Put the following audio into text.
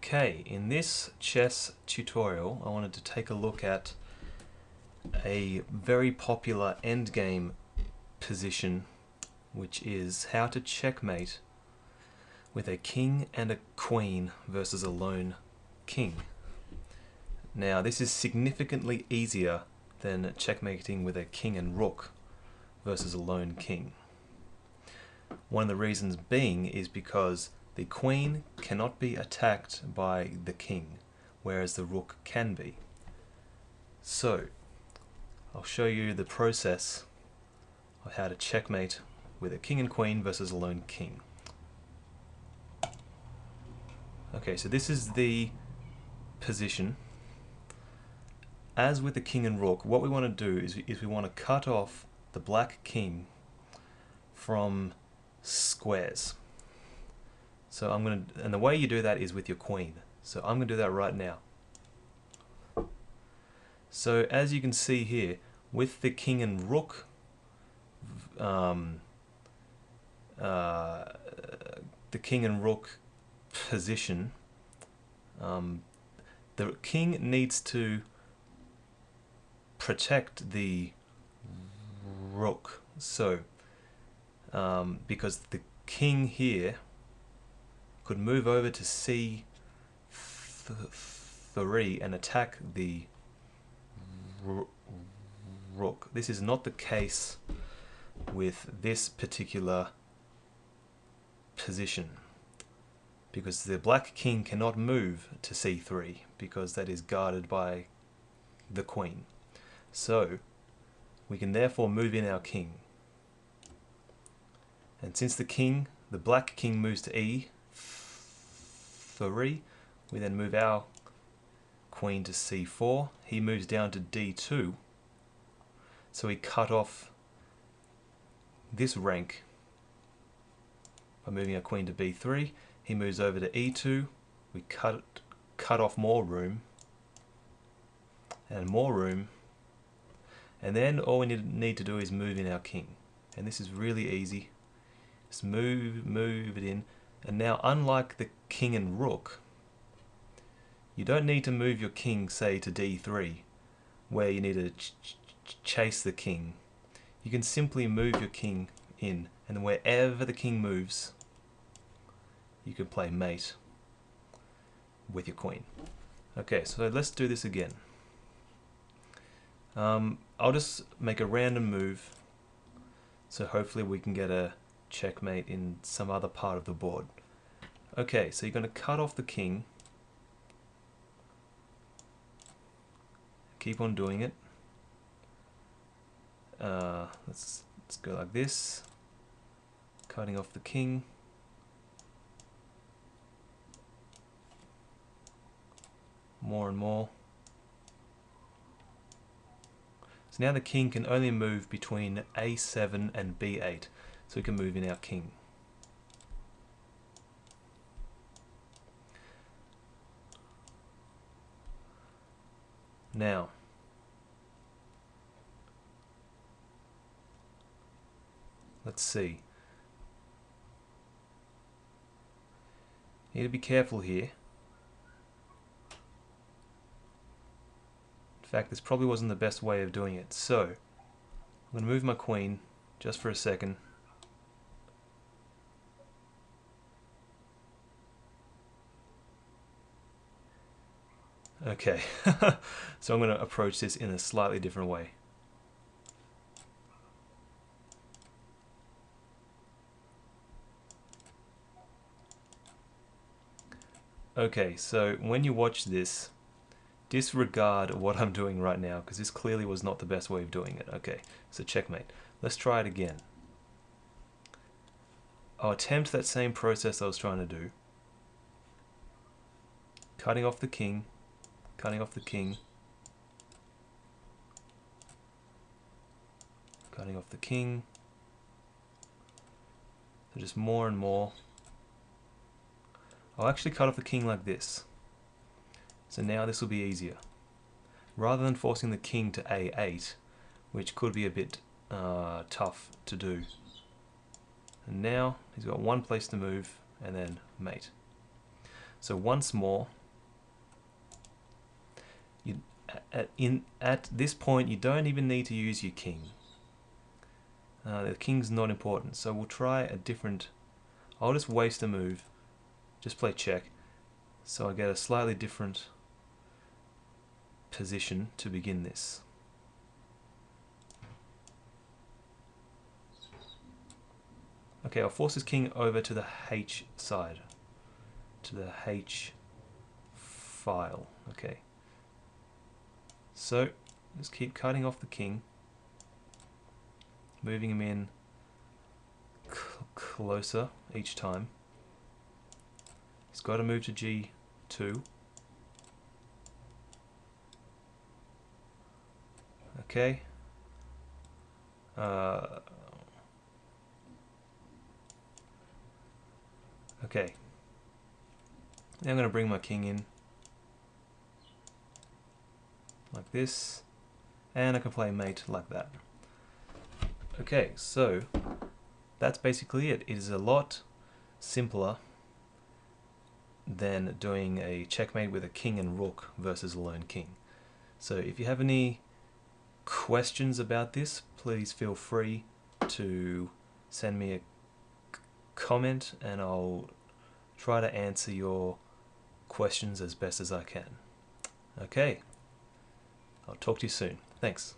Okay, in this chess tutorial I wanted to take a look at a very popular endgame position, which is how to checkmate with a king and a queen versus a lone king. Now this is significantly easier than checkmating with a king and rook versus a lone king. One of the reasons being is because the queen cannot be attacked by the king, whereas the rook can be. So, I'll show you the process of how to checkmate with a king and queen versus a lone king. Okay, so this is the position. As with the king and rook, what we want to do is we want to cut off the black king from squares. So and the way you do that is with your queen. So I'm going to do that right now. So as you can see here, with the king and rook, the king and rook position, the king needs to protect the rook. So because the king here could move over to c3 and attack the rook. This is not the case with this particular position, because the black king cannot move to c3 because that is guarded by the queen. So we can therefore move in our king. And since the black king moves to e3, we then move our queen to c4. He moves down to d2. So we cut off this rank by moving our queen to b3. He moves over to e2. We cut off more room and more room. And then all we need to do is move in our king. And this is really easy. Just move it in. And now, unlike the king and rook, you don't need to move your king, say, to d3, where you need to chase the king. You can simply move your king in, and wherever the king moves, you can play mate with your queen. Okay, so let's do this again. I'll just make a random move, so hopefully we can get a checkmate in some other part of the board. Okay, so you're going to cut off the king. Keep on doing it. Let's go like this. Cutting off the king. More and more. So now the king can only move between a7 and b8. So we can move in our king. Now, let's see. Need to be careful here. In fact, this probably wasn't the best way of doing it. So, I'm going to move my queen just for a second. Okay, so I'm going to approach this in a slightly different way. Okay, so when you watch this, disregard what I'm doing right now, because this clearly was not the best way of doing it. Okay, so checkmate. Let's try it again. I'll attempt that same process I was trying to do. Cutting off the king. Cutting off the king. Cutting off the king. So just more and more. I'll actually cut off the king like this. So now this will be easier. Rather than forcing the king to a8, which could be a bit tough to do. And now he's got one place to move and then mate. So once more, at this point you don't even need to use your king. The king's not important, so we'll try a different. I'll just waste a move, just play check, so I get a slightly different position to begin this. Okay, I'll force his king over to the H side, to the H file. Okay, so just keep cutting off the king, moving him in closer each time. He's got to move to G2. Okay. Okay. Now I'm going to bring my king in like this, and I can play mate like that. Okay, so that's basically it. It is a lot simpler than doing a checkmate with a king and rook versus a lone king. So if you have any questions about this, please feel free to send me a comment and I'll try to answer your questions as best as I can. Okay, I'll talk to you soon. Thanks.